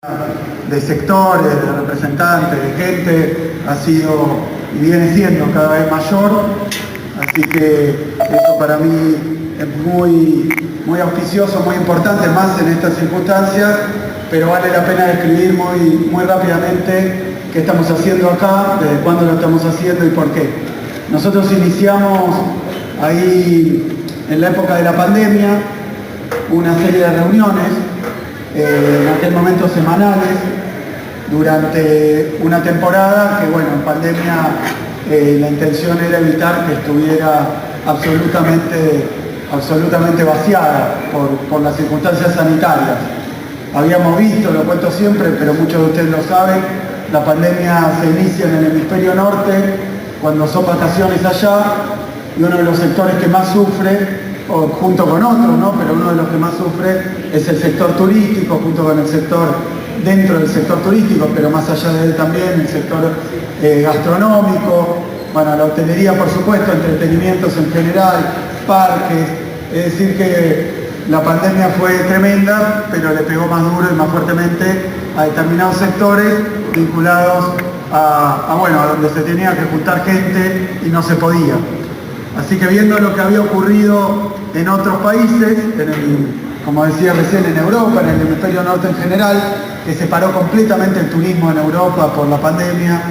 de sectores, de representantes, de gente, ha sido y viene siendo cada vez mayor, así que eso para mí es muy auspicioso, muy importante, más en estas circunstancias, pero vale la pena describir muy rápidamente qué estamos haciendo acá, desde cuándo lo estamos haciendo y por qué. Nosotros iniciamos ahí en la época de la pandemia una serie de reuniones, en aquel momento semanales, durante una temporada que, bueno, en pandemia la intención era evitar que estuviera absolutamente vaciada por las circunstancias sanitarias. Habíamos visto, lo cuento siempre, pero muchos de ustedes lo saben, la pandemia se inicia en el hemisferio norte, cuando son vacaciones allá, y uno de los sectores que más sufre, o junto con otros, ¿no? Pero uno de los que más sufre es el sector turístico, junto con el sector, dentro del sector turístico, pero más allá de él también, el sector gastronómico, bueno, la hotelería por supuesto, entretenimientos en general, parques, es decir que la pandemia fue tremenda, pero le pegó más duro y más fuertemente a determinados sectores vinculados a donde se tenía que juntar gente y no se podía. Así que viendo lo que había ocurrido en otros países, como decía recién, en Europa, en el hemisferio norte en general, que se paró completamente el turismo en Europa por la pandemia,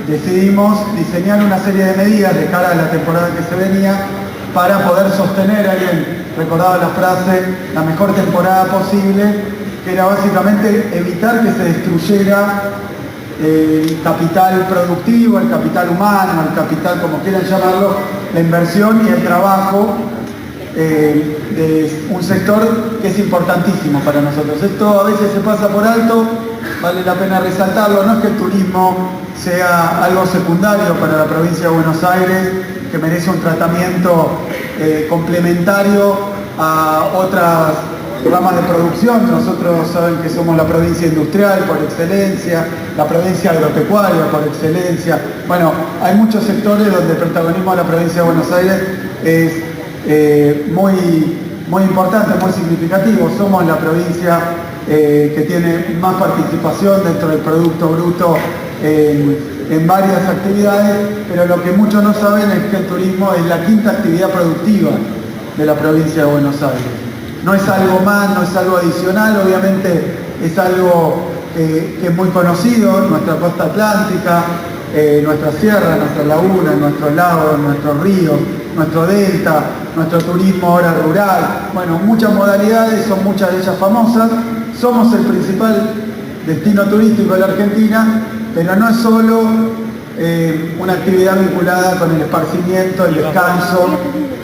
decidimos diseñar una serie de medidas de cara a la temporada que se venía para poder sostener, alguien recordaba la frase, la mejor temporada posible, que era básicamente evitar que se destruyera el capital productivo, el capital humano, el capital, como quieran llamarlo, la inversión y el trabajo de un sector que es importantísimo para nosotros. Esto a veces se pasa por alto, vale la pena resaltarlo, no es que el turismo sea algo secundario para la provincia de Buenos Aires, que merece un tratamiento complementario a otras ramas de producción. Nosotros saben que somos la provincia industrial por excelencia, la provincia agropecuaria por excelencia. Bueno, hay muchos sectores donde el protagonismo de la provincia de Buenos Aires es muy importante, muy significativo. Somos la provincia que tiene más participación dentro del Producto Bruto en varias actividades, pero lo que muchos no saben es que el turismo es la quinta actividad productiva de la provincia de Buenos Aires. No es algo más, no es algo adicional, obviamente es algo que es muy conocido, nuestra costa atlántica, nuestra sierra, nuestra laguna, nuestros lagos, nuestros ríos, nuestro delta, nuestro turismo ahora rural, bueno, muchas modalidades, son muchas de ellas famosas, somos el principal destino turístico de la Argentina, pero no es solo una actividad vinculada con el esparcimiento, el descanso,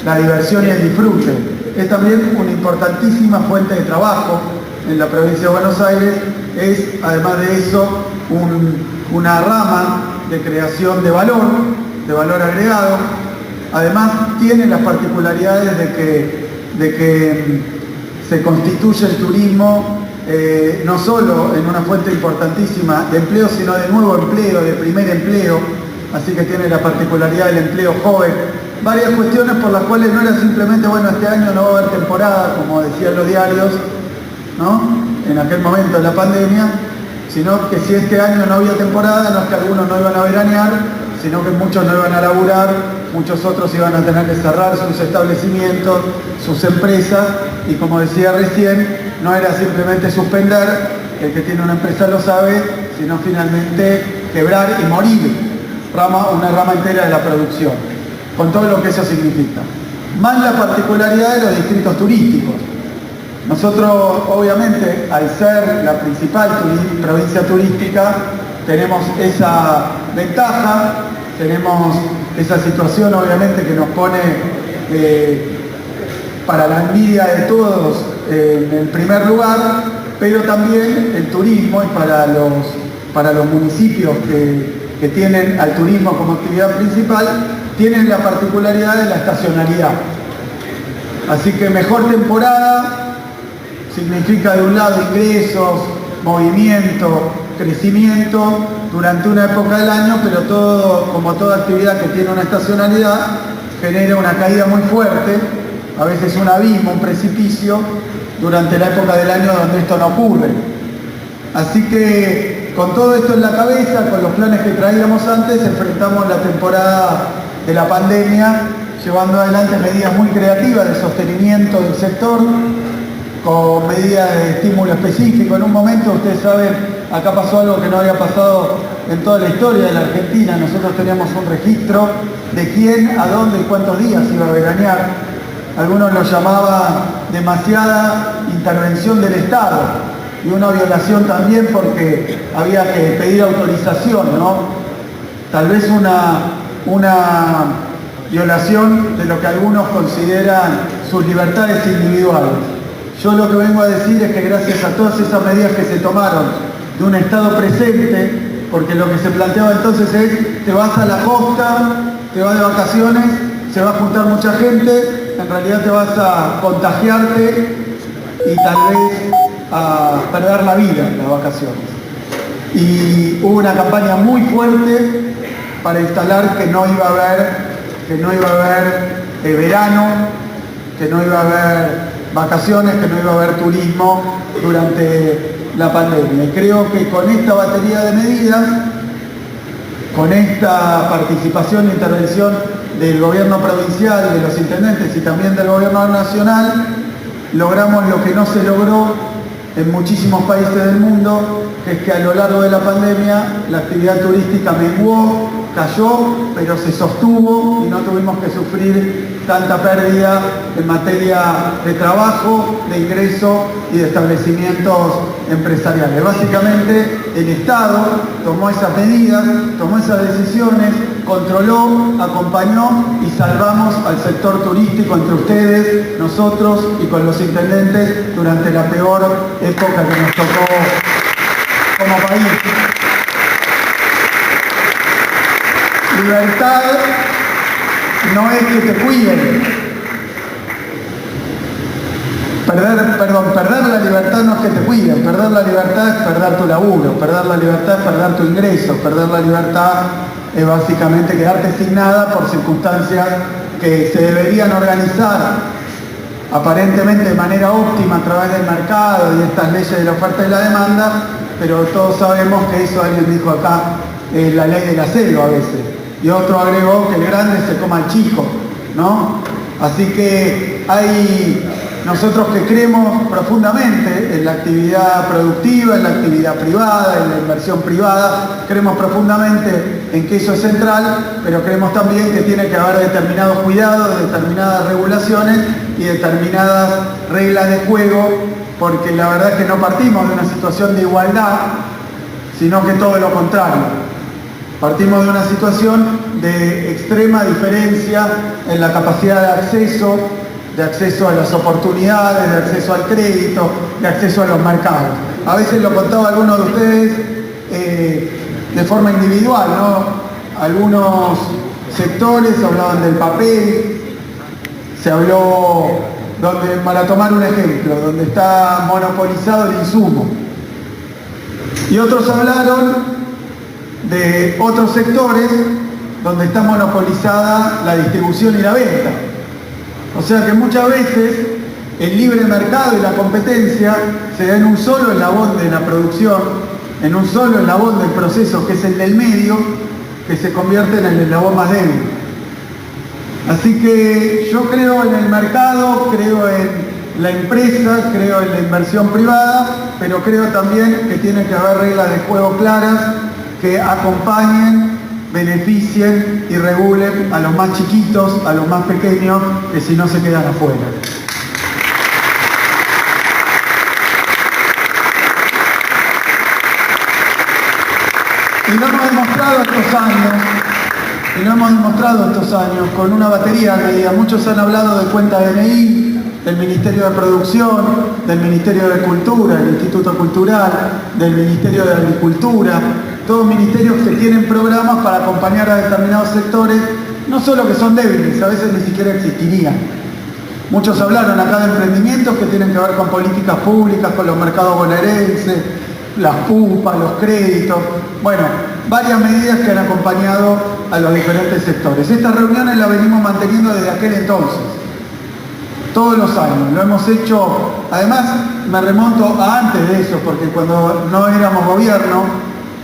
la diversión y el disfrute. Es también una importantísima fuente de trabajo en la provincia de Buenos Aires, es además de eso una rama de creación de valor agregado. Además tiene las particularidades de que se constituye el turismo no solo en una fuente importantísima de empleo, sino de nuevo empleo, de primer empleo, así que tiene la particularidad del empleo joven. Varias cuestiones por las cuales no era simplemente, bueno, este año no va a haber temporada, como decían los diarios, ¿no? En aquel momento de la pandemia, sino que si este año no había temporada, no es que algunos no iban a veranear, sino que muchos no iban a laburar, muchos otros iban a tener que cerrar sus establecimientos, sus empresas, y como decía recién, no era simplemente suspender, el que tiene una empresa lo sabe, sino finalmente quebrar y morir, una rama entera de la producción, con todo lo que eso significa. Más la particularidad de los distritos turísticos. Nosotros, obviamente, al ser la principal provincia turística, tenemos esa ventaja, tenemos esa situación, obviamente, que nos pone para la envidia de todos en el primer lugar, pero también el turismo, y para los municipios que tienen al turismo como actividad principal, tienen la particularidad de la estacionalidad. Así que mejor temporada significa de un lado ingresos, movimiento, crecimiento durante una época del año, pero como toda actividad que tiene una estacionalidad, genera una caída muy fuerte, a veces un abismo, un precipicio, durante la época del año donde esto no ocurre. Así que con todo esto en la cabeza, con los planes que traíamos antes, enfrentamos la temporada de la pandemia, llevando adelante medidas muy creativas de sostenimiento del sector, con medidas de estímulo específico. En un momento, ustedes saben, acá pasó algo que no había pasado en toda la historia de la Argentina. Nosotros teníamos un registro de quién, a dónde y cuántos días iba a veranear. Algunos lo llamaban demasiada intervención del Estado y una violación también porque había que pedir autorización, ¿no? Tal vez una violación de lo que algunos consideran sus libertades individuales. Yo lo que vengo a decir es que gracias a todas esas medidas que se tomaron de un Estado presente, porque lo que se planteaba entonces es, te vas a la costa, te vas de vacaciones, se va a juntar mucha gente, en realidad te vas a contagiarte y tal vez a perder la vida en las vacaciones. Y hubo una campaña muy fuerte para instalar que no iba a haber verano, que no iba a haber vacaciones, que no iba a haber turismo durante la pandemia. Y creo que con esta batería de medidas, con esta participación e intervención del gobierno provincial, de los intendentes y también del gobierno nacional, logramos lo que no se logró en muchísimos países del mundo, que es que a lo largo de la pandemia la actividad turística menguó, cayó, pero se sostuvo y no tuvimos que sufrir tanta pérdida en materia de trabajo, de ingreso y de establecimientos empresariales. Básicamente el Estado tomó esas medidas, tomó esas decisiones, controló, acompañó y salvamos al sector turístico entre ustedes, nosotros y con los intendentes durante la peor época que nos tocó como país. Libertad no es que te cuiden. Perder la libertad no es que te cuiden. Perder la libertad es perder tu laburo. Perder la libertad es perder tu ingreso. Perder la libertad es básicamente quedarte sin nada por circunstancias que se deberían organizar aparentemente de manera óptima a través del mercado y estas leyes de la oferta y la demanda, pero todos sabemos que eso, alguien dijo acá, es la ley de la selva a veces. Y otro agregó que el grande se coma al chico, ¿no? Así que nosotros que creemos profundamente en la actividad productiva, en la actividad privada, en la inversión privada, creemos profundamente en que eso es central, pero creemos también que tiene que haber determinados cuidados, determinadas regulaciones y determinadas reglas de juego, porque la verdad es que no partimos de una situación de igualdad, sino que todo lo contrario. Partimos de una situación de extrema diferencia en la capacidad de acceso a las oportunidades, de acceso al crédito, de acceso a los mercados. A veces lo contaba alguno de ustedes de forma individual, ¿no? Algunos sectores hablaban del papel, se habló, para tomar un ejemplo, donde está monopolizado el insumo. Y otros hablaron de otros sectores donde está monopolizada la distribución y la venta. O sea que muchas veces el libre mercado y la competencia se da en un solo eslabón de la producción, en un solo eslabón del proceso, que es el del medio, que se convierte en el eslabón más débil. Así que yo creo en el mercado, creo en la empresa, creo en la inversión privada, pero creo también que tiene que haber reglas de juego claras que acompañen, beneficien y regulen a los más chiquitos, a los más pequeños, que si no se quedan afuera. Y lo hemos demostrado estos años con una batería de medidas. Muchos han hablado de cuenta DNI, del Ministerio de Producción, del Ministerio de Cultura, del Instituto Cultural, del Ministerio de Agricultura, todos ministerios que tienen programas para acompañar a determinados sectores, no solo que son débiles, a veces ni siquiera existirían. Muchos hablaron acá de emprendimientos que tienen que ver con políticas públicas, con los mercados bonaerenses, las PUPA, los créditos, bueno, varias medidas que han acompañado a los diferentes sectores. Estas reuniones las venimos manteniendo desde aquel entonces. todos los años. Lo hemos hecho, además me remonto a antes de eso, porque cuando no éramos gobierno,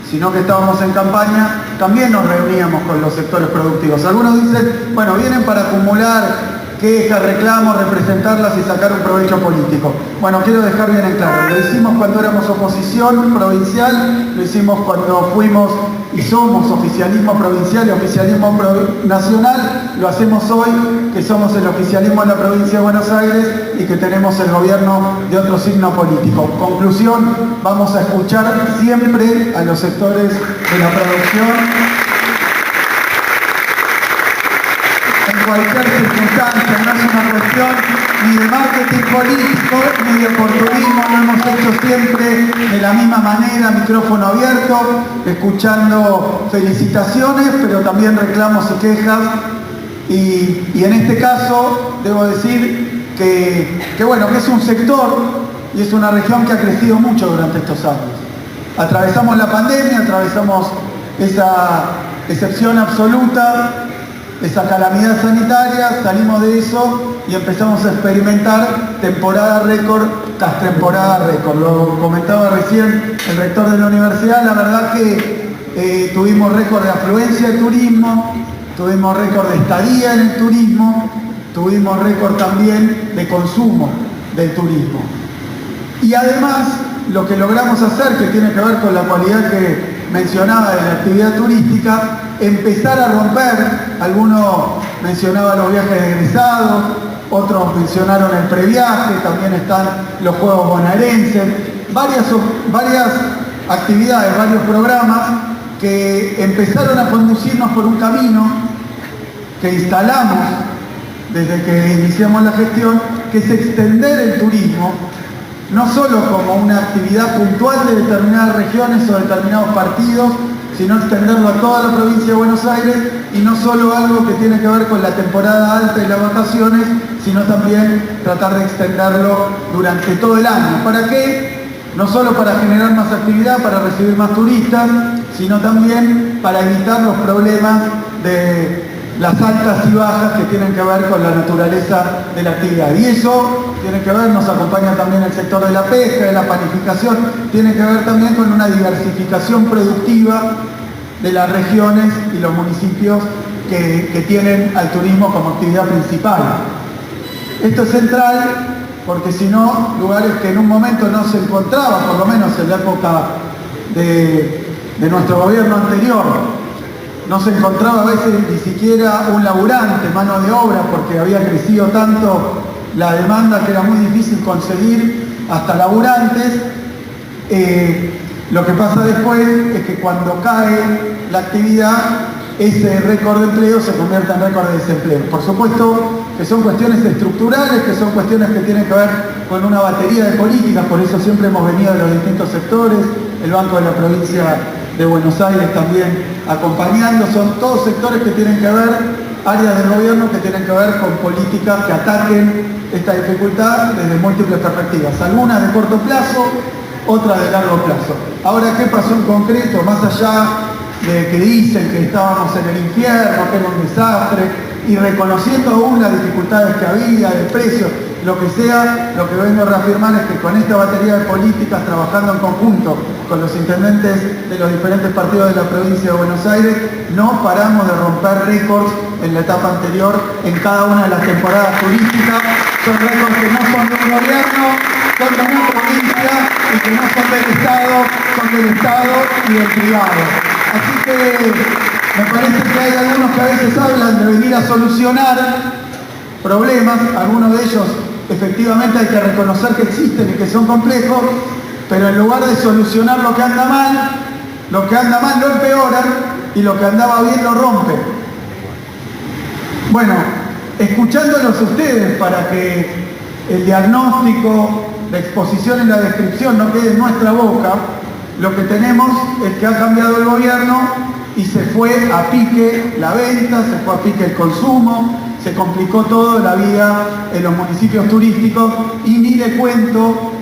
sino que estábamos en campaña, también nos reuníamos con los sectores productivos. Algunos dicen, bueno, vienen para acumular quejas, reclamos, representarlas y sacar un provecho político. Bueno, quiero dejar bien en claro, lo hicimos cuando éramos oposición provincial, lo hicimos cuando fuimos y somos oficialismo provincial y oficialismo nacional, lo hacemos hoy que somos el oficialismo de la provincia de Buenos Aires y que tenemos el gobierno de otro signo político. Conclusión, vamos a escuchar siempre a los sectores de la producción. En cualquier circunstancia, no es una cuestión ni de marketing político ni de oportunismo, lo hemos hecho siempre de la misma manera, micrófono abierto, escuchando felicitaciones, pero también reclamos y quejas, y en este caso debo decir que bueno, que es un sector y es una región que ha crecido mucho durante estos años. Atravesamos la pandemia, atravesamos esa excepción absoluta, esa calamidad sanitaria, salimos de eso y empezamos a experimentar temporada récord tras temporada récord. Lo comentaba recién el rector de la universidad, la verdad que tuvimos récord de afluencia de turismo, tuvimos récord de estadía en el turismo, tuvimos récord también de consumo del turismo. Y además, lo que logramos hacer, que tiene que ver con la cualidad que mencionaba de la actividad turística, empezar a romper, algunos mencionaban los viajes de egresados, otros mencionaron el previaje, también están los Juegos Bonaerenses, varias actividades, varios programas que empezaron a conducirnos por un camino que instalamos desde que iniciamos la gestión, que es extender el turismo, no solo como una actividad puntual de determinadas regiones o determinados partidos, sino extenderlo a toda la provincia de Buenos Aires, y no solo algo que tiene que ver con la temporada alta y las vacaciones, sino también tratar de extenderlo durante todo el año. ¿Para qué? No solo para generar más actividad, para recibir más turistas, sino también para evitar los problemas de las altas y bajas que tienen que ver con la naturaleza de la actividad. Y eso tiene que ver, nos acompaña también el sector de la pesca, de la panificación, tiene que ver también con una diversificación productiva de las regiones y los municipios que tienen al turismo como actividad principal. Esto es central porque si no, lugares que en un momento no se encontraban, por lo menos en la época de nuestro gobierno anterior, no se encontraba a veces ni siquiera un laburante, mano de obra, porque había crecido tanto la demanda que era muy difícil conseguir hasta laburantes. Lo que pasa después es que cuando cae la actividad, ese récord de empleo se convierte en récord de desempleo. Por supuesto que son cuestiones estructurales, que son cuestiones que tienen que ver con una batería de políticas, por eso siempre hemos venido de los distintos sectores, el Banco de la Provincia de Buenos Aires también acompañando, son todos sectores que tienen que ver, áreas del gobierno que tienen que ver con políticas que ataquen esta dificultad desde múltiples perspectivas, algunas de corto plazo, otras de largo plazo. Ahora, ¿qué pasó en concreto? Más allá de que dicen que estábamos en el infierno, que era un desastre, y reconociendo aún las dificultades que había, de precios, lo que sea, lo que vengo a reafirmar es que con esta batería de políticas, trabajando en conjunto con los intendentes de los diferentes partidos de la provincia de Buenos Aires, no paramos de romper récords en la etapa anterior en cada una de las temporadas turísticas. Son récords que no son de un gobierno, son de una provincia y que no son del Estado, son del Estado y del privado. Así que me parece que hay algunos que a veces hablan de venir a solucionar problemas, algunos de ellos efectivamente hay que reconocer que existen y que son complejos, pero en lugar de solucionar lo que anda mal lo empeoran y lo que andaba bien lo rompen. Bueno, escuchándolos ustedes para que el diagnóstico, la exposición y la descripción no quede en nuestra boca, lo que tenemos es que ha cambiado el gobierno y se fue a pique la venta, se fue a pique el consumo, se complicó todo la vida en los municipios turísticos y ni le cuento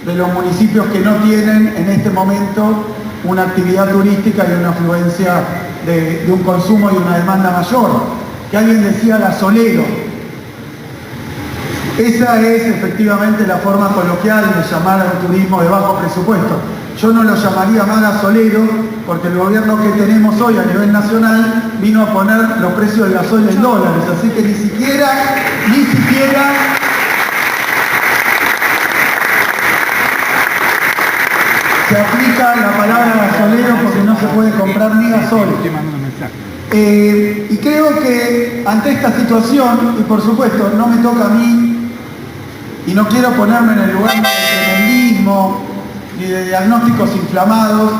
de los municipios que no tienen en este momento una actividad turística y una afluencia de un consumo y una demanda mayor. Que alguien decía gasolero. Esa es efectivamente la forma coloquial de llamar al turismo de bajo presupuesto. Yo no lo llamaría más gasolero, porque el gobierno que tenemos hoy a nivel nacional vino a poner los precios del gasoil en dólares, así que ni siquiera se aplica la palabra gasolero porque no se puede comprar ni gasolio. Y creo que ante esta situación, y por supuesto no me toca a mí, y no quiero ponerme en el lugar del tremendismo ni de diagnósticos inflamados,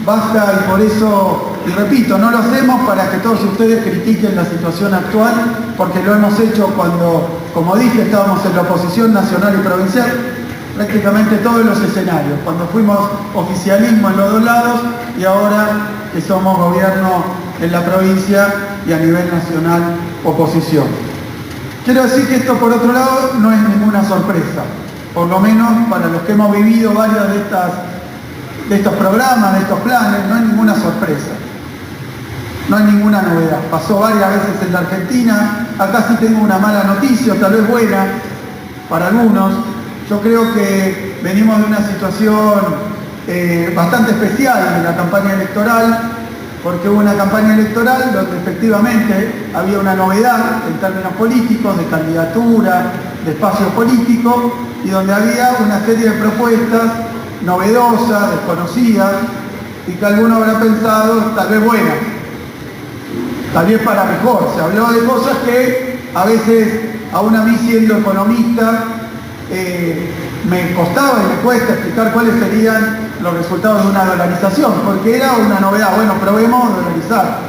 basta, y por eso, y repito, no lo hacemos para que todos ustedes critiquen la situación actual, porque lo hemos hecho cuando, como dije, estábamos en la oposición nacional y provincial, prácticamente todos los escenarios, cuando fuimos oficialismo en los dos lados y ahora que somos gobierno en la provincia y a nivel nacional oposición. Quiero decir que esto, por otro lado, no es ninguna sorpresa, por lo menos para los que hemos vivido varios de estos programas, de estos planes, no hay ninguna sorpresa, no hay ninguna novedad. Pasó varias veces en la Argentina, acá sí tengo una mala noticia, tal vez buena para algunos. Yo creo que venimos de una situación bastante especial en la campaña electoral, porque hubo una campaña electoral donde efectivamente había una novedad en términos políticos, de candidatura, de espacio político, y donde había una serie de propuestas novedosas, desconocidas, y que alguno habrá pensado tal vez buenas, tal vez para mejor. Se habló de cosas que a veces, aún a mí siendo economista, me costaba y me cuesta explicar cuáles serían los resultados de una dolarización, porque era una novedad. Bueno, probemos dolarizar,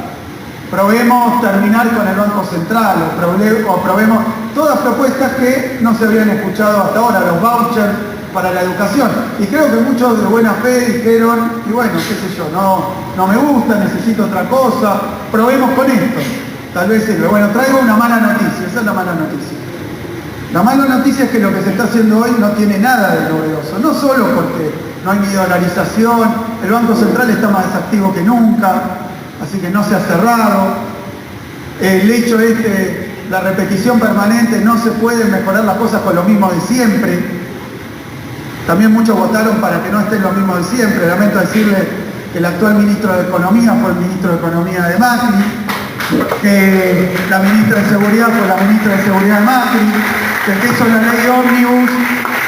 probemos terminar con el Banco Central, o probemos todas propuestas que no se habían escuchado hasta ahora, los vouchers para la educación. Y creo que muchos de buena fe dijeron, y bueno, qué sé yo, no me gusta, necesito otra cosa, probemos con esto, tal vez sirve. Bueno, traigo una mala noticia, esa es la mala noticia. La mala noticia es que lo que se está haciendo hoy no tiene nada de novedoso, no solo porque no hay ni dolarización, el Banco Central está más desactivo que nunca, así que no se ha cerrado, el hecho es que la repetición permanente, no se pueden mejorar las cosas con lo mismo de siempre. También muchos votaron para que no estén lo mismo de siempre. Lamento decirle que el actual ministro de Economía fue el ministro de Economía de Macri, que la ministra de Seguridad fue la ministra de Seguridad de Macri, que el que hizo la ley ómnibus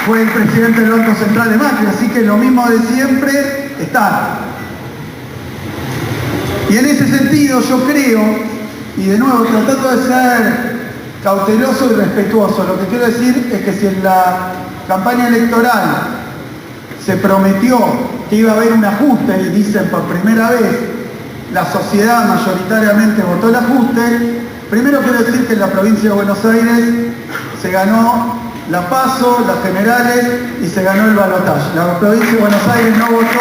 fue el presidente del Banco Central de Macri, así que lo mismo de siempre está. Y en ese sentido yo creo, y de nuevo tratando de ser cauteloso y respetuoso, lo que quiero decir es que si en la campaña electoral se prometió que iba a haber un ajuste, y dicen por primera vez, la sociedad mayoritariamente votó el ajuste, primero quiero decir que en la provincia de Buenos Aires se ganó la PASO, las generales, y se ganó el balotaje. La provincia de Buenos Aires no votó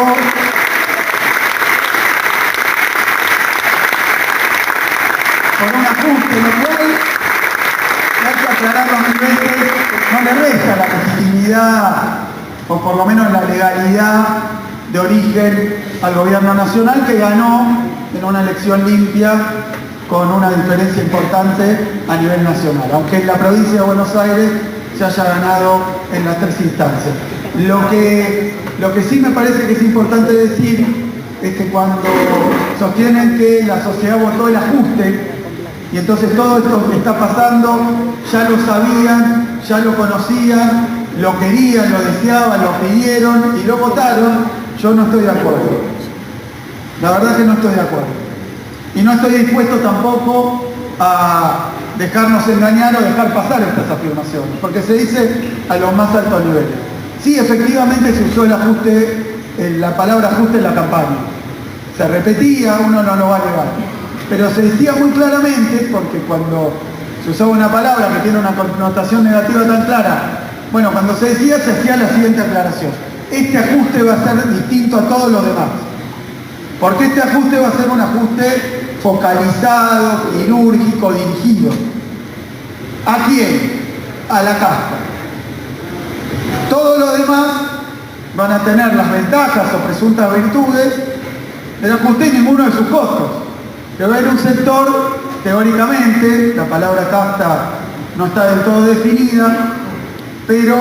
por un ajuste, lo cual, hay que aclararlo mil veces, no le resta la legitimidad, o por lo menos la legalidad de origen al gobierno nacional, que ganó en una elección limpia con una diferencia importante a nivel nacional, aunque en la provincia de Buenos Aires se haya ganado en las tres instancias. Lo que sí me parece que es importante decir es que cuando sostienen que la sociedad votó el ajuste, y entonces todo esto que está pasando ya lo sabían, ya lo conocían, lo querían, lo deseaban, lo pidieron y lo votaron, yo no estoy de acuerdo. La verdad que no estoy de acuerdo. Y no estoy dispuesto tampoco a dejarnos engañar o dejar pasar estas afirmaciones, porque se dice a los más altos niveles. Sí, efectivamente se usó el ajuste, la palabra ajuste en la campaña. Se repetía, uno no lo va a negar. Pero se decía muy claramente, porque cuando se usaba una palabra que tiene una connotación negativa tan clara, bueno, cuando se decía, se hacía la siguiente aclaración. Este ajuste va a ser distinto a todos los demás. Porque este ajuste va a ser un ajuste focalizado, quirúrgico, dirigido. ¿A quién? A la casta. Todos los demás van a tener las ventajas o presuntas virtudes del ajuste y ninguno de sus costos. Que va a haber un sector, teóricamente, la palabra casta no está del todo definida, pero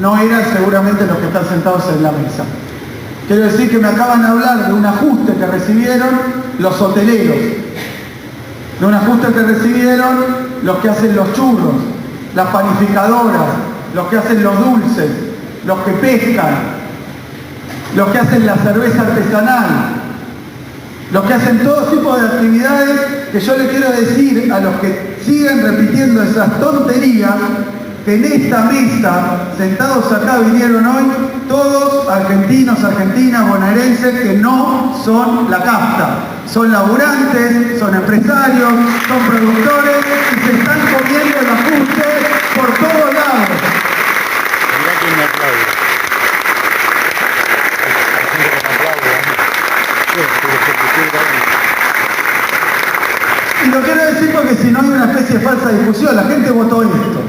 no eran seguramente los que están sentados en la mesa. Quiero decir que me acaban de hablar de un ajuste que recibieron los hoteleros, de un ajuste que recibieron los que hacen los churros, las panificadoras, los que hacen los dulces, los que pescan, los que hacen la cerveza artesanal, los que hacen todo tipo de actividades, que yo le quiero decir a los que siguen repitiendo esas tonterías, que en esta mesa, sentados acá, vinieron hoy todos argentinos, argentinas, bonaerenses, que no son la casta. Son laburantes, son empresarios, son productores y se están comiendo el ajuste por todos lados. Mirá quién me aplaude. Y lo quiero decir porque si no hay una especie de falsa discusión, la gente votó esto.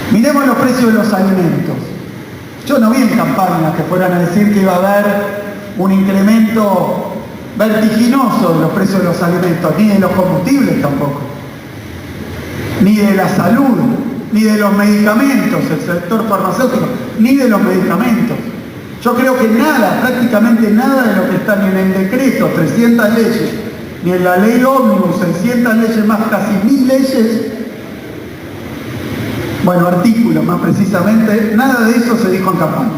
Miremos los precios de los alimentos. Yo no vi en campaña que fueran a decir que iba a haber un incremento vertiginoso de los precios de los alimentos, ni de los combustibles tampoco, ni de la salud, ni de los medicamentos, el sector farmacéutico, ni de los medicamentos. Yo creo que nada, prácticamente nada de lo que está ni en el decreto, 300 leyes, ni en la ley ómnibus, 600 leyes más, casi 1000 leyes, bueno, artículos más precisamente, nada de eso se dijo en campaña.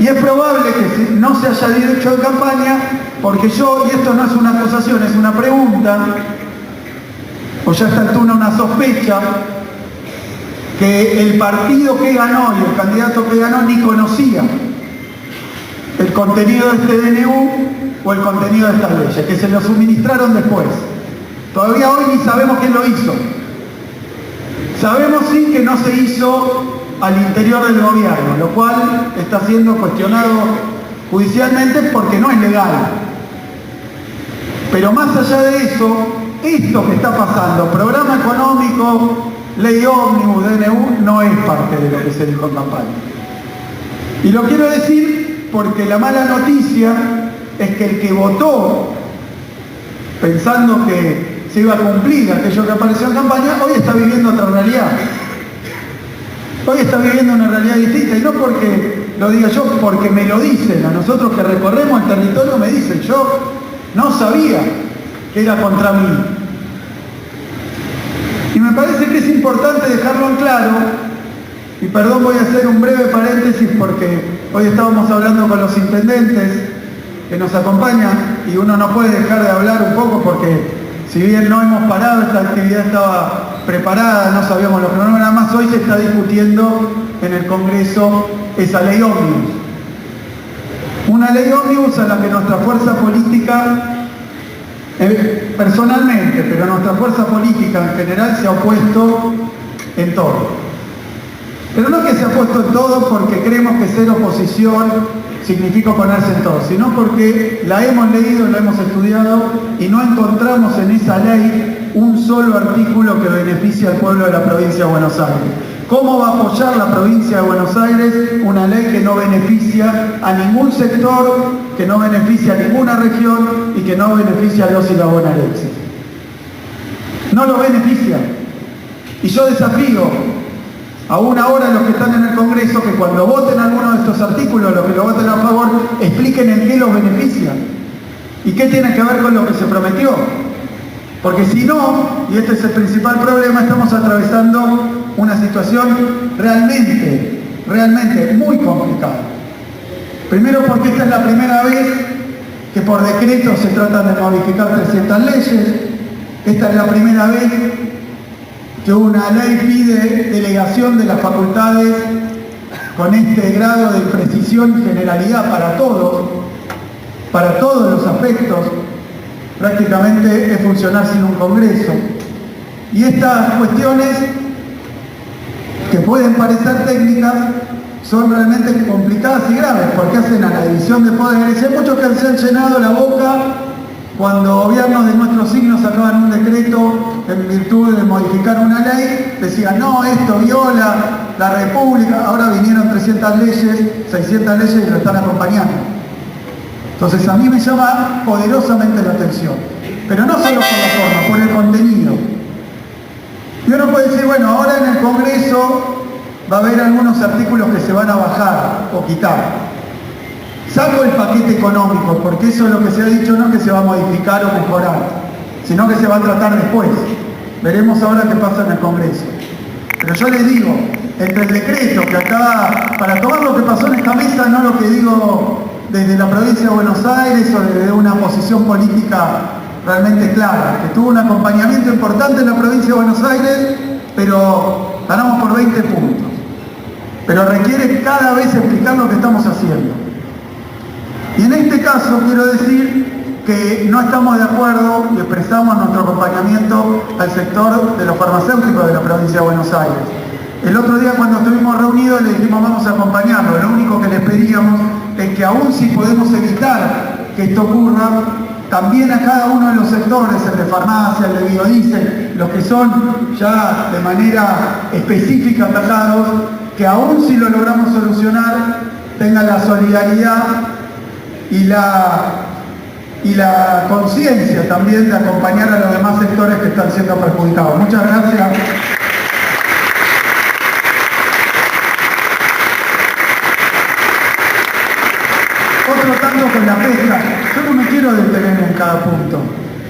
Y es probable que no se haya dicho en campaña porque yo, y esto no es una acusación, es una pregunta, o ya a esta altura una sospecha, que el partido que ganó y el candidato que ganó ni conocía el contenido de este DNU o el contenido de estas leyes, que se lo suministraron después. Todavía hoy ni sabemos quién lo hizo. Sabemos sí que no se hizo al interior del gobierno, lo cual está siendo cuestionado judicialmente porque no es legal. Pero más allá de eso, esto que está pasando, programa económico, ley ómnibus, DNU, no es parte de lo que se dijo en campaña. Y lo quiero decir porque la mala noticia es que el que votó pensando que se iba a cumplir aquello que apareció en campaña, hoy está viviendo otra realidad. Hoy está viviendo una realidad distinta, y no porque lo diga yo, porque me lo dicen. A nosotros que recorremos el territorio me dicen, yo no sabía que era contra mí. Y me parece que es importante dejarlo en claro, y perdón, voy a hacer un breve paréntesis porque hoy estábamos hablando con los intendentes que nos acompañan, y uno no puede dejar de hablar un poco porque si bien no hemos parado, esta actividad estaba preparada, no sabíamos los cronogramas, nada más hoy se está discutiendo en el Congreso esa ley ómnibus. Una ley ómnibus a la que nuestra fuerza política, personalmente, pero nuestra fuerza política en general se ha opuesto en todo. Pero no que se ha opuesto en todo porque creemos que ser oposición significa oponerse en todo, sino porque la hemos leído, la hemos estudiado y no encontramos en esa ley un solo artículo que beneficie al pueblo de la provincia de Buenos Aires. ¿Cómo va a apoyar la provincia de Buenos Aires una ley que no beneficia a ningún sector, que no beneficia a ninguna región y que no beneficia a los y las bonaerenses? No lo beneficia. Y yo desafío aún ahora los que están en el Congreso que cuando voten alguno de estos artículos, los que lo voten a favor, expliquen en qué los beneficia y qué tiene que ver con lo que se prometió. Porque si no, y este es el principal problema, estamos atravesando una situación realmente muy complicada. Primero porque esta es la primera vez que por decreto se tratan de modificar 300 leyes. Esta es la primera vez que una ley pide delegación de las facultades con este grado de imprecisión y generalidad para todos los aspectos. Prácticamente es funcionar sin un Congreso. Y estas cuestiones, que pueden parecer técnicas, son realmente complicadas y graves, porque hacen a la división de poderes. Hay muchos que se han llenado la boca cuando gobiernos de nuestro signo sacaban un decreto en virtud de modificar una ley, decían, no, esto viola la República. Ahora vinieron 300 leyes, 600 leyes y lo están acompañando. Entonces a mí me llama poderosamente la atención, pero no solo por la forma, por el contenido. Y uno puede decir, bueno, ahora en el Congreso va a haber algunos artículos que se van a bajar o quitar. Saco el paquete económico, porque eso es lo que se ha dicho, no es que se va a modificar o mejorar, sino que se va a tratar después. Veremos ahora qué pasa en el Congreso. Pero yo les digo, entre el decreto, que acá, para tomar lo que pasó en esta mesa, no lo que digo desde la provincia de Buenos Aires o desde una posición política realmente clara, que tuvo un acompañamiento importante en la provincia de Buenos Aires, pero ganamos por 20 puntos. Pero requiere cada vez explicar lo que estamos haciendo. Y en este caso quiero decir que no estamos de acuerdo y expresamos nuestro acompañamiento al sector de los farmacéuticos de la provincia de Buenos Aires. El otro día cuando estuvimos reunidos le dijimos vamos a acompañarlo. Lo único que les pedíamos es que aún si podemos evitar que esto ocurra, también a cada uno de los sectores, el de farmacia, el de biodiesel, los que son ya de manera específica atacados, que aún si lo logramos solucionar, tengan la solidaridad y la conciencia también de acompañar a los demás sectores que están siendo perjudicados. Muchas gracias. Otro tanto con la pesca. Yo no me quiero detener en cada punto,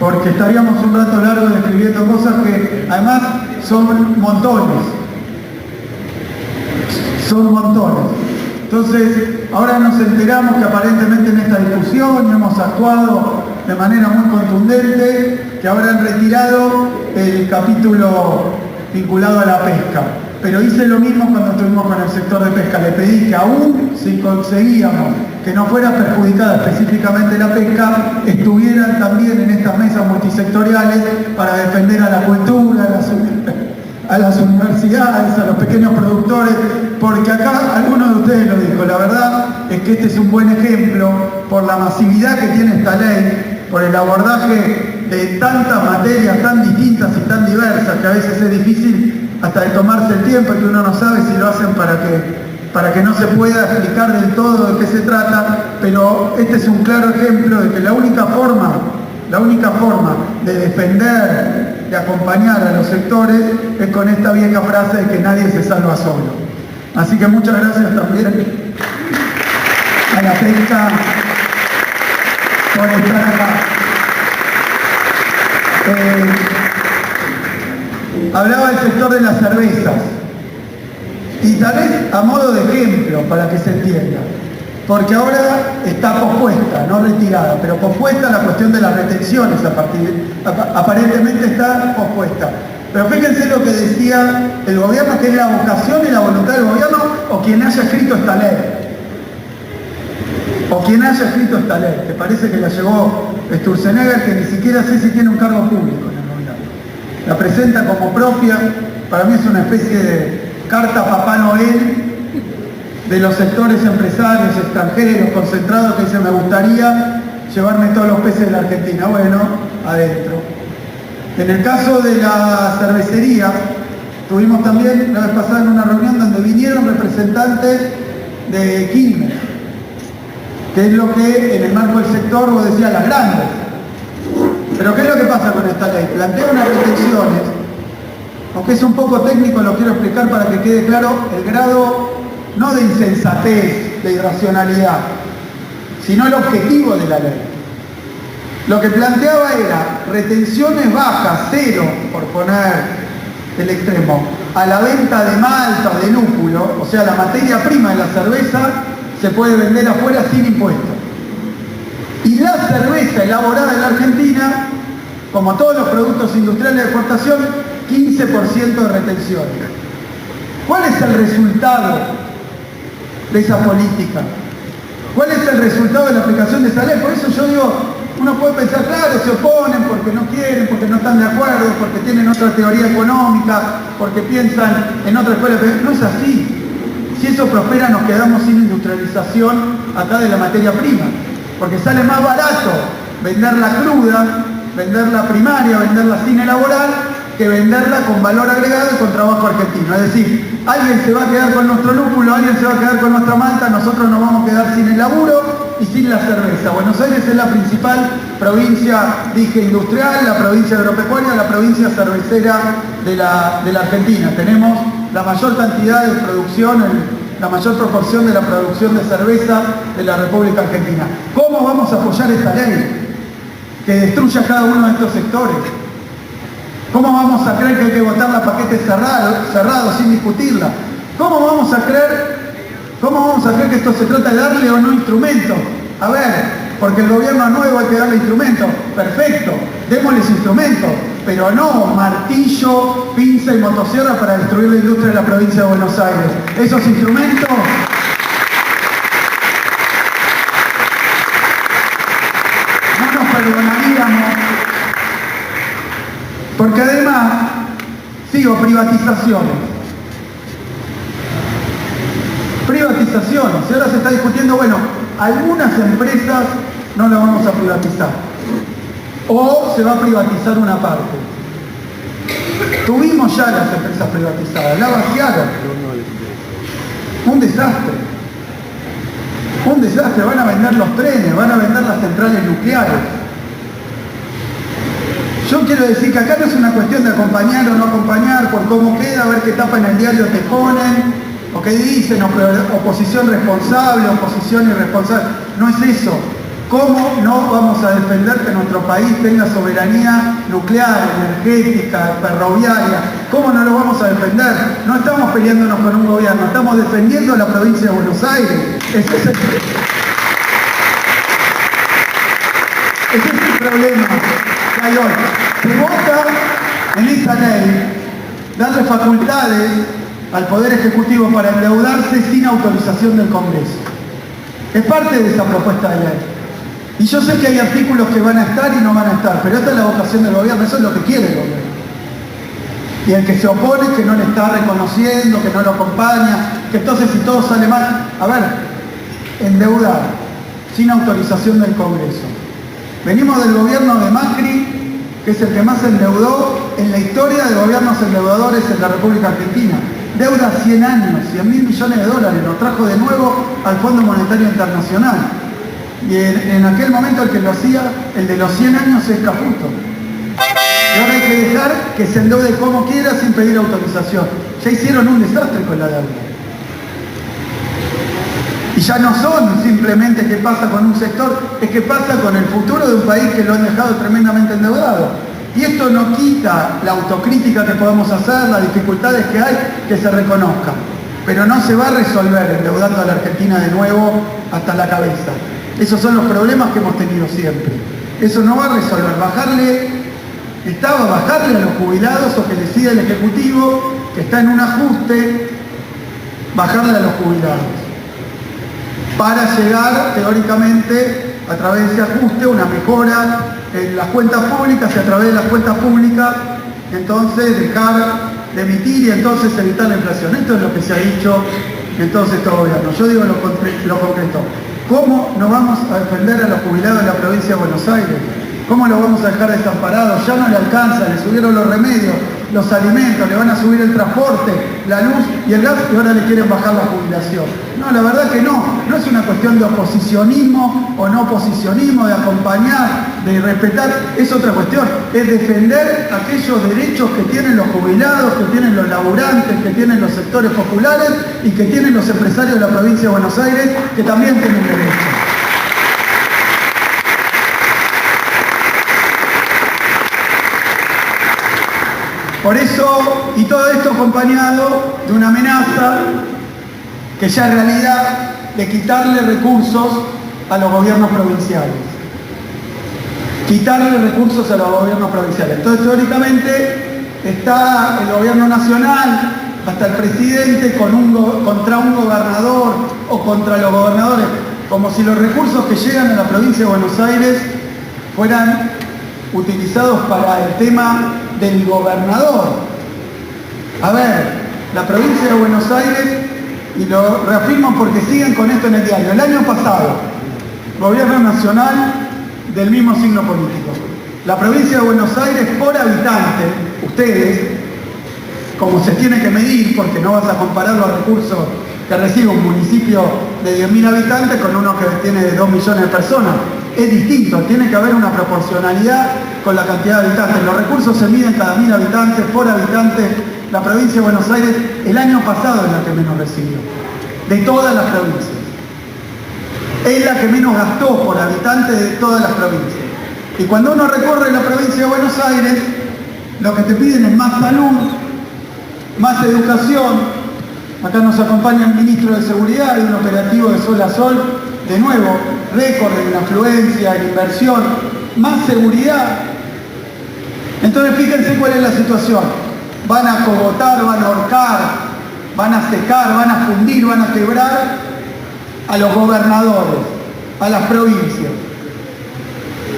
porque estaríamos un rato largo describiendo cosas que además son montones. Son montones. Entonces, ahora nos enteramos que aparentemente en esta discusión hemos actuado de manera muy contundente, que ahora han retirado el capítulo vinculado a la pesca. Pero hice lo mismo cuando estuvimos con el sector de pesca. Le pedí que aún si conseguíamos que no fuera perjudicada específicamente la pesca, estuvieran también en estas mesas multisectoriales para defender a la cultura, a las universidades, a los pequeños productores, porque acá alguno de ustedes lo dijo, la verdad es que este es un buen ejemplo por la masividad que tiene esta ley, por el abordaje de tantas materias tan distintas y tan diversas que a veces es difícil hasta de tomarse el tiempo y que uno no sabe si lo hacen para que no se pueda explicar del todo de qué se trata, pero este es un claro ejemplo de que la única forma de defender, de acompañar a los sectores, es con esta vieja frase de que nadie se salva solo. Así que muchas gracias también a la pesca por estar acá. Hablaba del sector de las cervezas, y tal vez a modo de ejemplo, para que se entienda. Porque ahora está pospuesta, no retirada, pero pospuesta la cuestión de las retenciones aparentemente está pospuesta. Pero fíjense lo que decía el gobierno, que es la vocación y la voluntad del gobierno, o quien haya escrito esta ley. O quien haya escrito esta ley, que parece que la llevó Sturzenegger, que ni siquiera sé si tiene un cargo público en el gobierno. La presenta como propia, para mí es una especie de carta Papá Noel de los sectores empresarios extranjeros concentrados que dicen me gustaría llevarme todos los peces de la Argentina. Bueno, adentro. En el caso de la cervecería, tuvimos también la vez pasada en una reunión donde vinieron representantes de Quilmes, que es lo que en el marco del sector vos decías las grandes. Pero ¿qué es lo que pasa con esta ley? Plantea unas restricciones, aunque es un poco técnico, lo quiero explicar para que quede claro el grado no de insensatez, de irracionalidad, sino el objetivo de la ley. Lo que planteaba era retenciones bajas, cero, por poner el extremo, a la venta de malta o de lúpulo, o sea, la materia prima de la cerveza se puede vender afuera sin impuestos. Y la cerveza elaborada en la Argentina, como todos los productos industriales de exportación, 15% de retención. ¿Cuál es el resultado de esa política? ¿Cuál es el resultado de la aplicación de esa ley? Por eso yo digo, uno puede pensar, claro, se oponen porque no quieren, porque no están de acuerdo, porque tienen otra teoría económica, porque piensan en otra escuela, pero no es así. Si eso prospera, nos quedamos sin industrialización acá de la materia prima, porque sale más barato venderla cruda, venderla primaria, venderla sin elaborar, que venderla con valor agregado y con trabajo argentino. Es decir, alguien se va a quedar con nuestro lúpulo, alguien se va a quedar con nuestra malta, nosotros nos vamos a quedar sin el laburo y sin la cerveza. Buenos Aires es la principal provincia, dije, industrial, la provincia agropecuaria, la provincia cervecera de la Argentina. Tenemos la mayor cantidad de producción, la mayor proporción de la producción de cerveza de la República Argentina. ¿Cómo vamos a apoyar esta ley que destruya cada uno de estos sectores? ¿Cómo vamos a creer que hay que votarla a paquete cerrado sin discutirla? ¿Cómo vamos a creer que esto se trata de darle o no instrumentos? A ver, porque el gobierno nuevo hay que darle instrumentos. Perfecto, démosles instrumentos, pero no martillo, pinza y motosierra para destruir la industria de la provincia de Buenos Aires. Esos instrumentos no nos perdonaríamos, porque además, privatizaciones. Y ahora se está discutiendo, bueno, algunas empresas no las vamos a privatizar. O se va a privatizar una parte. Tuvimos ya las empresas privatizadas, la vaciaron. Un desastre. Van a vender los trenes, van a vender las centrales nucleares. Yo quiero decir que acá no es una cuestión de acompañar o no acompañar por cómo queda, a ver qué tapa en el diario te ponen, o qué dicen, oposición responsable, oposición irresponsable. No es eso. ¿Cómo no vamos a defender que nuestro país tenga soberanía nuclear, energética, ferroviaria? ¿Cómo no lo vamos a defender? No estamos peleándonos con un gobierno, estamos defendiendo a la provincia de Buenos Aires. Ese es el problema que hay hoy. Se vota en esta ley darle facultades al Poder Ejecutivo para endeudarse sin autorización del Congreso. Es parte de esa propuesta de ley. Y yo sé que hay artículos que van a estar y no van a estar, pero esta es la vocación del gobierno, eso es lo que quiere el gobierno. Y el que se opone, que no le está reconociendo, que no lo acompaña, que entonces si todo sale mal, a ver, endeudar sin autorización del Congreso. Venimos del gobierno de Macri, que es el que más endeudó en la historia de gobiernos endeudadores en la República Argentina. Deuda 100 años, 100.000 millones de dólares, lo trajo de nuevo al Fondo Monetario Internacional. Y en aquel momento el que lo hacía, el de los 100 años, es Caputo. Y ahora hay que dejar que se endeude como quiera sin pedir autorización. Ya hicieron un desastre con la deuda. Y ya no son simplemente qué pasa con un sector, es qué pasa con el futuro de un país que lo han dejado tremendamente endeudado. Y esto no quita la autocrítica que podamos hacer, las dificultades que hay, que se reconozcan. Pero no se va a resolver endeudando a la Argentina de nuevo hasta la cabeza. Esos son los problemas que hemos tenido siempre. Eso no va a resolver. Bajarle a los jubilados, o que decida el Ejecutivo, que está en un ajuste, bajarle a los jubilados. Para llegar, teóricamente, a través de ese ajuste, una mejora en las cuentas públicas, y a través de las cuentas públicas, entonces dejar de emitir y entonces evitar la inflación. Esto es lo que se ha dicho entonces todo gobierno. Yo digo lo concreto. ¿Cómo no vamos a defender a los jubilados de la provincia de Buenos Aires? ¿Cómo los vamos a dejar desamparados? Ya no le alcanza, le subieron los remedios, los alimentos, le van a subir el transporte, la luz y el gas, y ahora le quieren bajar la jubilación. No, la verdad que no es una cuestión de oposicionismo o no oposicionismo, de acompañar, de respetar, es otra cuestión, es defender aquellos derechos que tienen los jubilados, que tienen los laburantes, que tienen los sectores populares y que tienen los empresarios de la provincia de Buenos Aires, que también tienen derechos. Por eso, y todo esto acompañado de una amenaza que ya es realidad, de quitarle recursos a los gobiernos provinciales. Quitarle recursos a los gobiernos provinciales. Entonces, teóricamente, está el gobierno nacional, hasta el presidente, contra un gobernador o contra los gobernadores, como si los recursos que llegan a la provincia de Buenos Aires fueran utilizados para el tema del gobernador. A ver, la provincia de Buenos Aires, y lo reafirman porque siguen con esto en el diario, el año pasado, gobierno nacional del mismo signo político. La provincia de Buenos Aires por habitante, ustedes, como se tiene que medir, porque no vas a comparar los recursos que recibe un municipio de 10.000 habitantes con uno que tiene de 2 millones de personas. es distinto, tiene que haber una proporcionalidad con la cantidad de habitantes. Los recursos se miden cada 1000 habitantes, por habitante. La provincia de Buenos Aires el año pasado es la que menos recibió, de todas las provincias. Es la que menos gastó por habitante de todas las provincias. Y cuando uno recorre la provincia de Buenos Aires, lo que te piden es más salud, más educación. Acá nos acompaña el ministro de Seguridad de un operativo de sol a sol, de nuevo, récord en afluencia, en inversión, más seguridad. Entonces fíjense cuál es la situación. Van a cogotar, van a ahorcar, van a secar, van a fundir, van a quebrar a los gobernadores, a las provincias.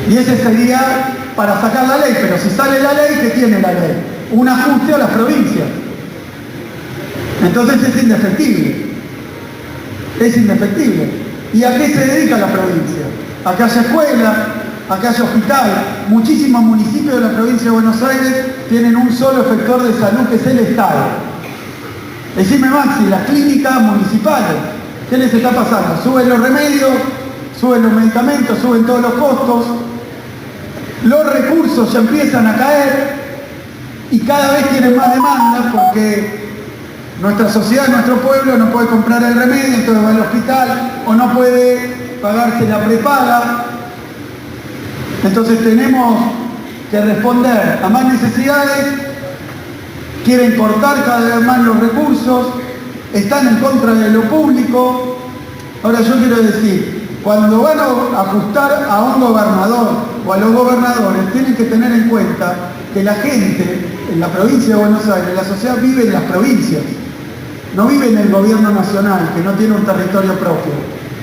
Y ese sería para sacar la ley, pero si sale la ley, ¿qué tiene la ley? Un ajuste a las provincias. Entonces es indefectible. Es indefectible. ¿Y a qué se dedica la provincia? A que haya escuela, a que haya hospital. Muchísimos municipios de la provincia de Buenos Aires tienen un solo efector de salud, que es el Estado. Decime, Maxi, las clínicas municipales, ¿qué les está pasando? Suben los remedios, suben los medicamentos, suben todos los costos, los recursos ya empiezan a caer y cada vez tienen más demanda porque nuestra sociedad, nuestro pueblo no puede comprar el remedio, entonces va al hospital, o no puede pagarse la prepaga. Entonces tenemos que responder a más necesidades, quieren cortar cada vez más los recursos, están en contra de lo público. Ahora yo quiero decir, cuando van a ajustar a un gobernador o a los gobernadores, tienen que tener en cuenta que la gente en la provincia de Buenos Aires, la sociedad vive en las provincias, no vive en el gobierno nacional, que no tiene un territorio propio.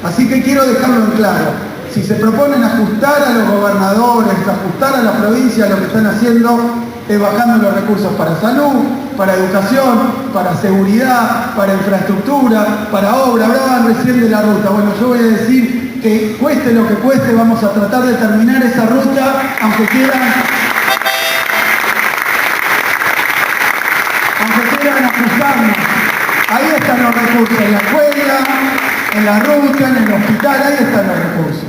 Así que quiero dejarlo en claro. Si se proponen ajustar a los gobernadores, ajustar a la provincia, lo que están haciendo es bajando los recursos para salud, para educación, para seguridad, para infraestructura, para obra. Hablaban recién de la ruta. Bueno, yo voy a decir que cueste lo que cueste, vamos a tratar de terminar esa ruta, aunque quieran ajustarnos. Ahí están los recursos, en la escuela, en la ruta, en el hospital, ahí están los recursos.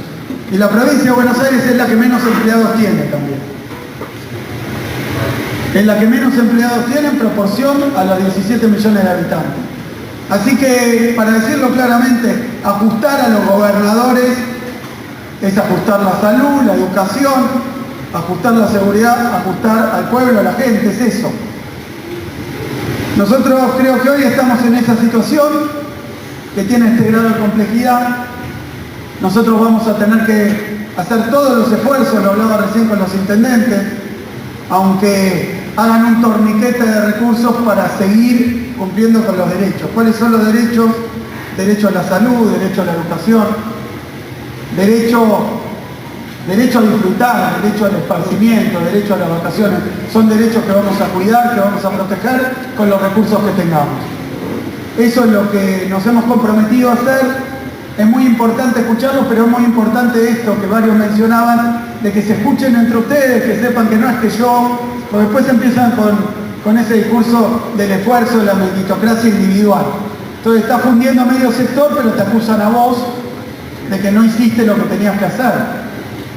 Y la provincia de Buenos Aires es la que menos empleados tiene también. Es la que menos empleados tiene en proporción a los 17 millones de habitantes. Así que, para decirlo claramente, ajustar a los gobernadores es ajustar la salud, la educación, ajustar la seguridad, ajustar al pueblo, a la gente, es eso. Nosotros creo que hoy estamos en esa situación que tiene este grado de complejidad. Nosotros vamos a tener que hacer todos los esfuerzos, lo hablaba recién con los intendentes, aunque hagan un torniquete de recursos para seguir cumpliendo con los derechos. ¿Cuáles son los derechos? Derecho a la salud, derecho a la educación, derecho a disfrutar, derecho al esparcimiento, derecho a las vacaciones. Son derechos que vamos a cuidar, que vamos a proteger con los recursos que tengamos. Eso es lo que nos hemos comprometido a hacer. Es muy importante escucharlos, pero es muy importante esto que varios mencionaban, de que se escuchen entre ustedes, que sepan que no es que yo, porque después empiezan con ese discurso del esfuerzo, de la meritocracia individual. Entonces está fundiendo a medio sector, pero te acusan a vos de que no hiciste lo que tenías que hacer.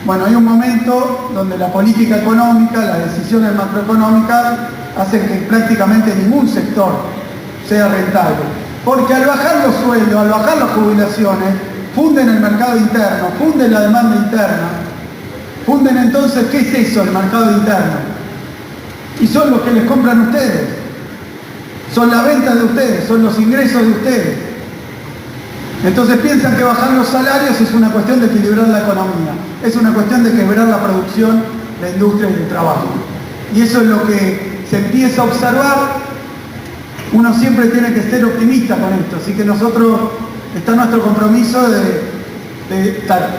Bueno, hay un momento donde la política económica, las decisiones macroeconómicas hacen que prácticamente ningún sector sea rentable. Porque al bajar los sueldos, al bajar las jubilaciones, funden el mercado interno, funden la demanda interna, funden entonces, ¿qué es eso, el mercado interno? Y son los que les compran ustedes, son la venta de ustedes, son los ingresos de ustedes. Entonces piensan que bajar los salarios es una cuestión de equilibrar la economía, es una cuestión de quebrar la producción, la industria y el trabajo. Y eso es lo que se empieza a observar. Uno siempre tiene que ser optimista con esto, así que nosotros, está nuestro compromiso de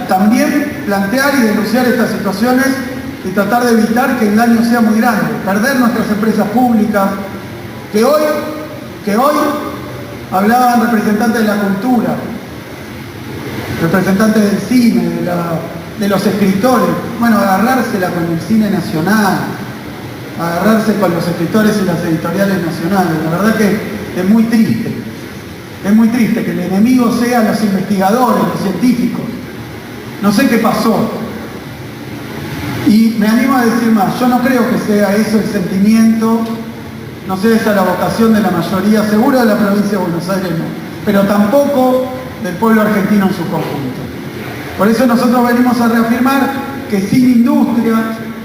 también plantear y denunciar estas situaciones y tratar de evitar que el daño sea muy grande, perder nuestras empresas públicas, que hoy hablaban representantes de la cultura, representantes del cine, de los escritores. Bueno, agarrársela con el cine nacional, agarrarse con los escritores y las editoriales nacionales. La verdad que es muy triste que el enemigo sean los investigadores, los científicos. No sé qué pasó. Y me animo a decir más, yo no creo que sea eso el sentimiento, no sea esa la vocación de la mayoría, seguro de la provincia de Buenos Aires no, pero tampoco del pueblo argentino en su conjunto. Por eso nosotros venimos a reafirmar que sin industria,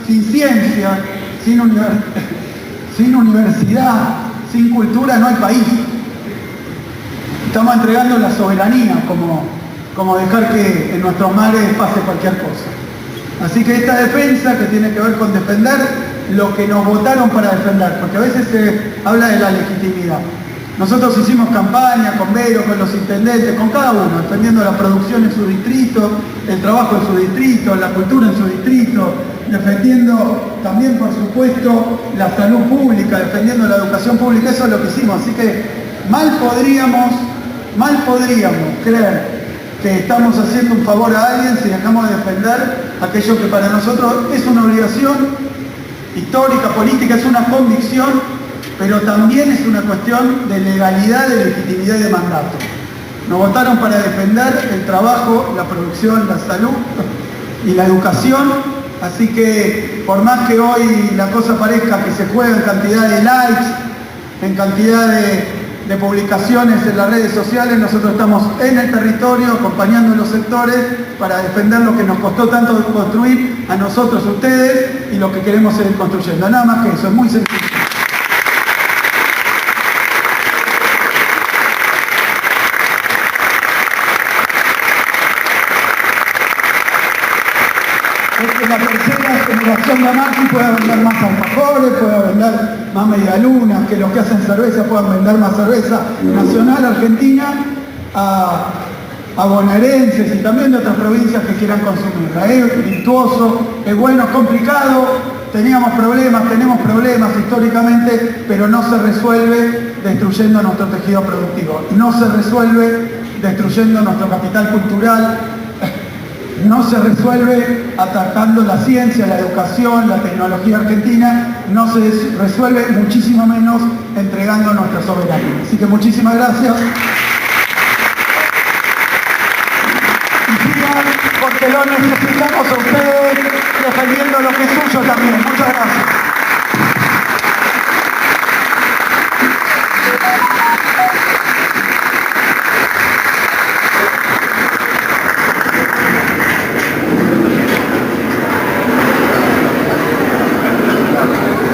sin ciencia, sin universidad, sin cultura no hay país. Estamos entregando la soberanía como dejar que en nuestros mares pase cualquier cosa. Así que esta defensa que tiene que ver con defender lo que nos votaron para defender, porque a veces se habla de la legitimidad. Nosotros hicimos campaña con Vero, con los intendentes, con cada uno, defendiendo la producción en su distrito, el trabajo en su distrito, la cultura en su distrito, defendiendo también, por supuesto, la salud pública, defendiendo la educación pública. Eso es lo que hicimos. Así que mal podríamos creer que estamos haciendo un favor a alguien si dejamos de defender aquello que para nosotros es una obligación histórica, política, es una convicción, pero también es una cuestión de legalidad, de legitimidad y de mandato. Nos votaron para defender el trabajo, la producción, la salud y la educación, así que por más que hoy la cosa parezca que se juega en cantidad de likes, en cantidad de publicaciones en las redes sociales, nosotros estamos en el territorio acompañando a los sectores para defender lo que nos costó tanto construir a nosotros, ustedes, y lo que queremos seguir construyendo. Nada más que eso, es muy sencillo. Es que la tercera generación de Macri pueda vender más alfajores, pueda vender más medialunas, que los que hacen cerveza puedan vender más cerveza nacional, argentina, a bonaerenses y también de otras provincias que quieran consumirla. Es virtuoso, es bueno, es complicado, tenemos problemas históricamente, pero no se resuelve destruyendo nuestro tejido productivo, no se resuelve destruyendo nuestro capital cultural, no se resuelve atacando la ciencia, la educación, la tecnología argentina, no se resuelve muchísimo menos entregando nuestra soberanía. Así que muchísimas gracias. Y sigan, porque lo necesitamos a ustedes defendiendo lo que es suyo también. Muchas gracias.